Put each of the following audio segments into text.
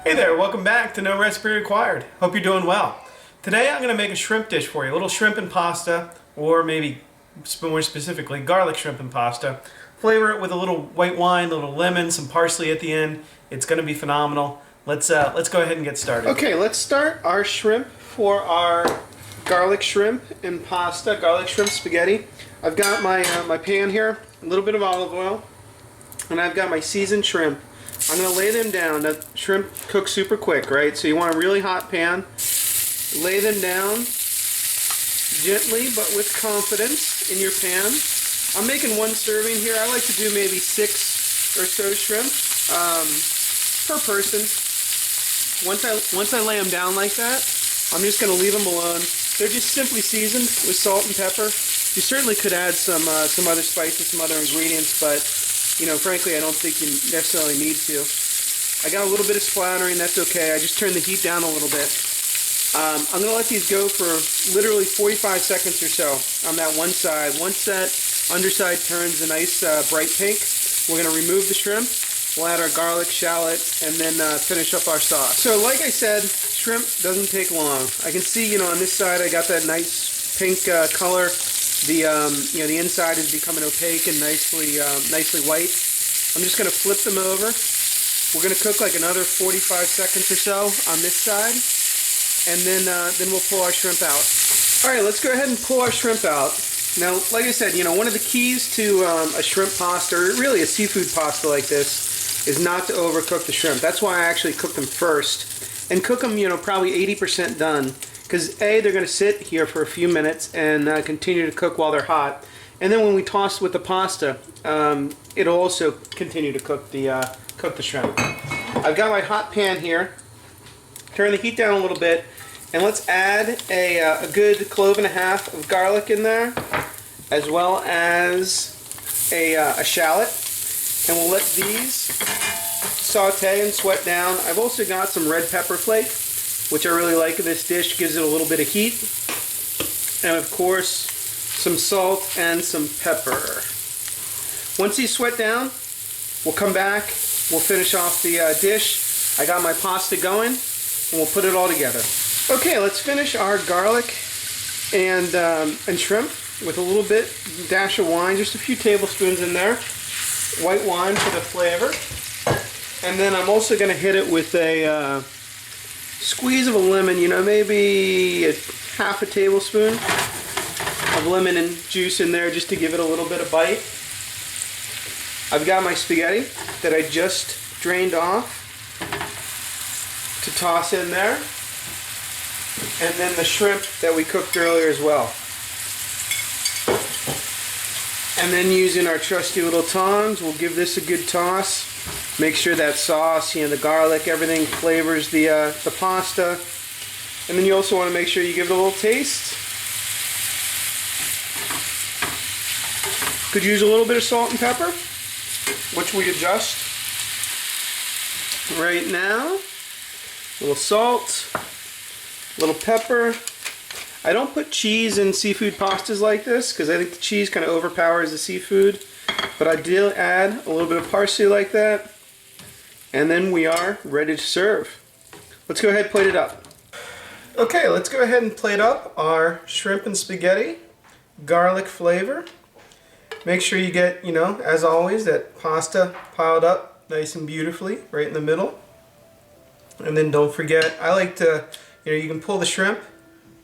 Hey there, welcome back to No Recipe Required. Hope you're doing well. Today I'm going to make a shrimp dish for you, a little shrimp and pasta, or maybe more specifically garlic shrimp and pasta. Flavor it with a little white wine, a little lemon, some parsley at the end. It's going to be phenomenal. Let's go ahead and get started. Okay, let's start our shrimp for our garlic shrimp and pasta, garlic shrimp spaghetti. I've got my pan here, a little bit of olive oil, and I've got my seasoned shrimp. I'm going to lay them down. Now, shrimp cook super quick, right? So you want a really hot pan. Lay them down gently but with confidence in your pan. I'm making one serving here. I like to do maybe 6 or so shrimp per person. Once I lay them down like that, I'm just going to leave them alone. They're just simply seasoned with salt and pepper. You certainly could add some other spices, some other ingredients, but you know, frankly, I don't think you necessarily need to. I got a little bit of splattering, that's okay. I just turned the heat down a little bit. I'm going to let these go for literally 45 seconds or so on that one side. Once that underside turns a nice bright pink, we're going to remove the shrimp. We'll add our garlic, shallot, and then finish up our sauce. So like I said, shrimp doesn't take long. I can see, you know, on this side I got that nice pink color. The the inside is becoming opaque and nicely white. I'm just going to flip them over. We're going to cook like another 45 seconds or so on this side, and then we'll pull our shrimp out. All right, let's go ahead and pull our shrimp out. Now, like I said, you know, one of the keys to a shrimp pasta, or really a seafood pasta like this, is not to overcook the shrimp. That's why I actually cook them first, and cook them, you know, probably 80% done. Because A, they're going to sit here for a few minutes and continue to cook while they're hot. And then when we toss with the pasta, it'll also continue to cook the shrimp. I've got my hot pan here. Turn the heat down a little bit. And let's add a good clove and a half of garlic in there, as well as a shallot. And we'll let these saute and sweat down. I've also got some red pepper flake, which I really like in this dish, gives it a little bit of heat. And of course, some salt and some pepper. Once these sweat down, we'll come back, we'll finish off the dish. I got my pasta going, and we'll put it all together. Okay, let's finish our garlic and shrimp with a little bit, dash of wine, just a few tablespoons in there. White wine for the flavor. And then I'm also going to hit it with a squeeze of a lemon, you know, maybe half a tablespoon of lemon and juice in there just to give it a little bit of bite. I've got my spaghetti that I just drained off to toss in there, and then the shrimp that we cooked earlier as well. And then using our trusty little tongs, we'll give this a good toss. Make sure that sauce, you know, the garlic, everything flavors the pasta. And then you also want to make sure you give it a little taste. Could use a little bit of salt and pepper, which we adjust right now. A little salt, a little pepper. I don't put cheese in seafood pastas like this because I think the cheese kind of overpowers the seafood. But I did add a little bit of parsley like that. And then we are ready to serve. Let's go ahead and plate it up. Okay, let's go ahead and plate up our shrimp and spaghetti, garlic flavor. Make sure you get, you know, as always, that pasta piled up nice and beautifully right in the middle. And then don't forget, I like to, you know, you can pull the shrimp,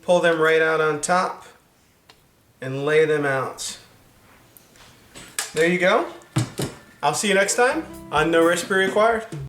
pull them right out on top, and lay them out. There you go. I'll see you next time on No Recipe Required.